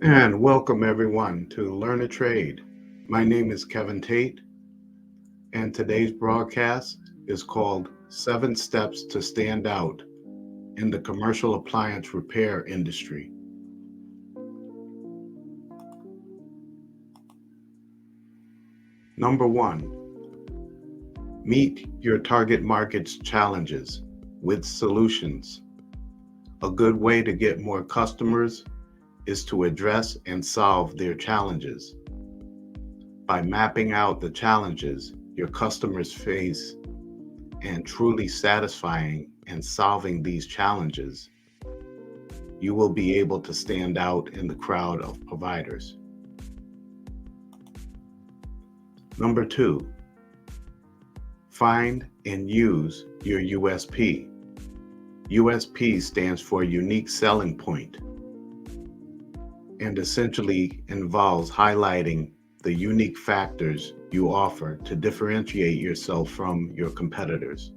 And welcome everyone to Learn a Trade. My name is Kevin Tate, and today's broadcast is called 7 Steps to Stand Out in the Commercial Appliance Repair Industry. Number 1, meet your target market's challenges with solutions. A good way to get more customers is to address and solve their challenges. By mapping out the challenges your customers face and truly satisfying and solving these challenges, you will be able to stand out in the crowd of providers. Number 2, find and use your USP. USP stands for Unique Selling Point and essentially involves highlighting the unique factors you offer to differentiate yourself from your competitors.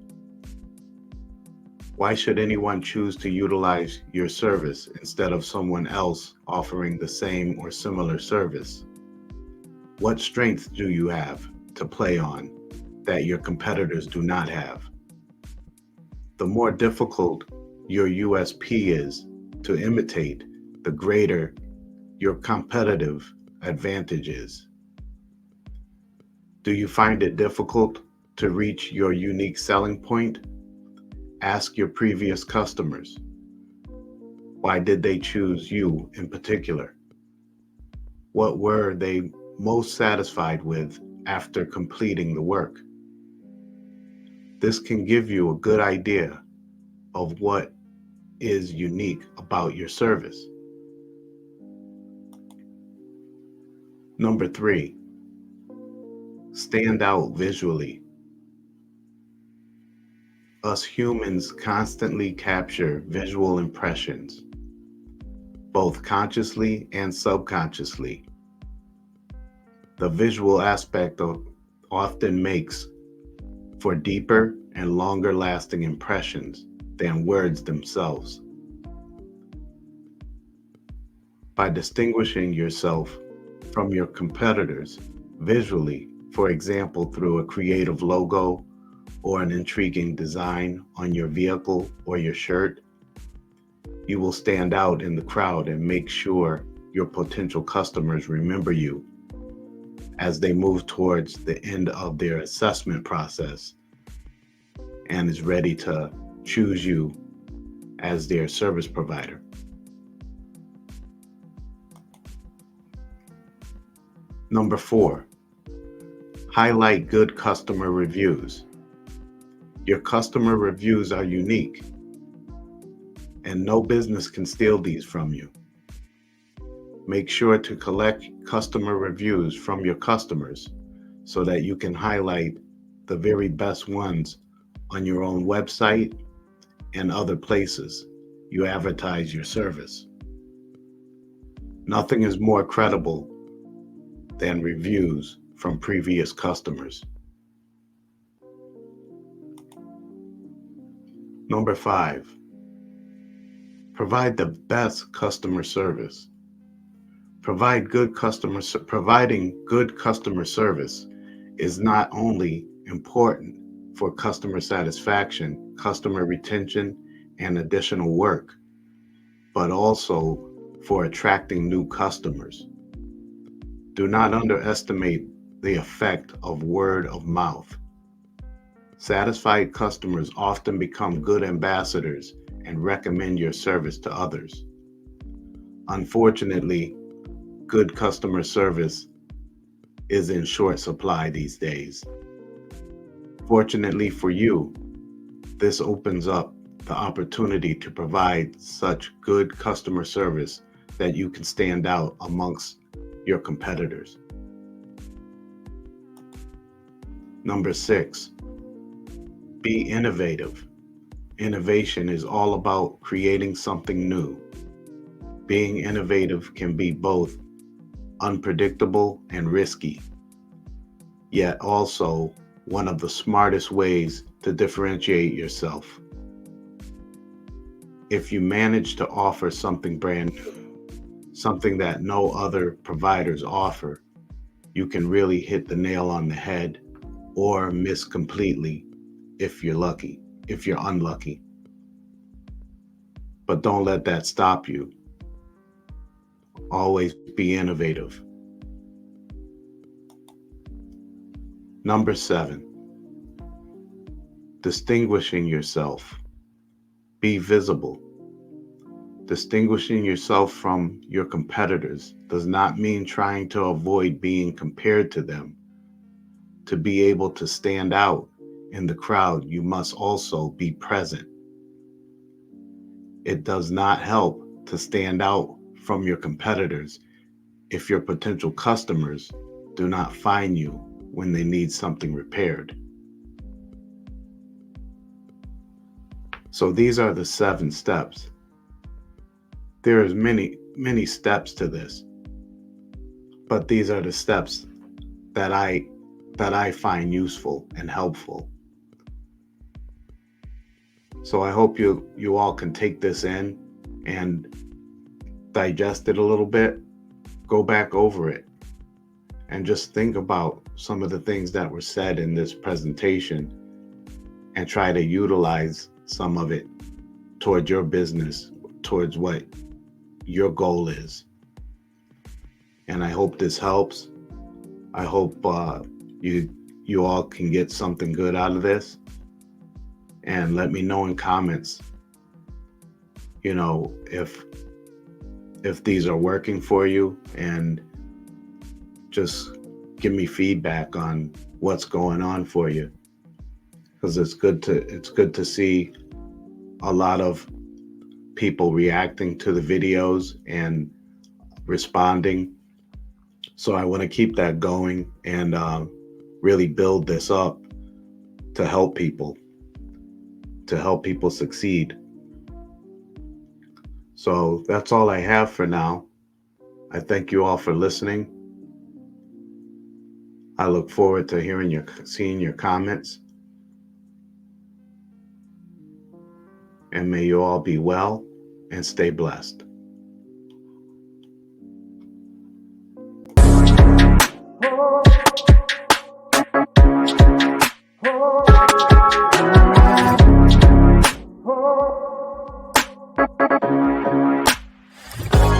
Why should anyone choose to utilize your service instead of someone else offering the same or similar service? What strengths do you have to play on that your competitors do not have? The more difficult your USP is to imitate, the greater your competitive advantage is. Do you find it difficult to reach your unique selling point? Ask your previous customers. Why did they choose you in particular? What were they most satisfied with after completing the work? This can give you a good idea of what is unique about your service. Number 3, stand out visually. Us humans constantly capture visual impressions, both consciously and subconsciously. The visual aspect often makes for deeper and longer lasting impressions than words themselves. By distinguishing yourself from your competitors visually, for example, through a creative logo or an intriguing design on your vehicle or your shirt, you will stand out in the crowd and make sure your potential customers remember you as they move towards the end of their assessment process and is ready to choose you as their service provider. Number 4, highlight good customer reviews. Your customer reviews are unique, and no business can steal these from you. Make sure to collect customer reviews from your customers so that you can highlight the very best ones on your own website and other places you advertise your service. Nothing is more credible than reviews from previous customers. Number 5, provide the best customer service. Providing good customer service is not only important for customer satisfaction, customer retention, and additional work, but also for attracting new customers. Do not underestimate the effect of word of mouth. Satisfied customers often become good ambassadors and recommend your service to others. Unfortunately, good customer service is in short supply these days. Fortunately for you, this opens up the opportunity to provide such good customer service that you can stand out amongst your competitors. Number 6, be innovative. Innovation is all about creating something new. Being innovative can be both unpredictable and risky, yet also one of the smartest ways to differentiate yourself. If you manage to offer something brand new, something that no other providers offer, you can really hit the nail on the head or miss completely if you're lucky, if you're unlucky. But don't let that stop you. Always be innovative. Number 7, distinguishing yourself. Be visible. Distinguishing yourself from your competitors does not mean trying to avoid being compared to them. To be able to stand out in the crowd, you must also be present. It does not help to stand out from your competitors if your potential customers do not find you when they need something repaired. So these are the 7 steps. There is many steps to this, but these are the steps that I find useful and helpful. So I hope you all can take this in and digest it a little bit, go back over it, and just think about some of the things that were said in this presentation and try to utilize some of it towards your business, towards what your goal is. And I hope this helps. I hope you all can get something good out of this. And let me know in comments, if these are working for you, and just give me feedback on what's going on for you, because it's good to see a lot of people reacting to the videos and responding. So I want to keep that going and really build this up to help people succeed. So that's all I have for now. I thank you all for listening. I look forward to seeing your comments. And may you all be well and stay blessed.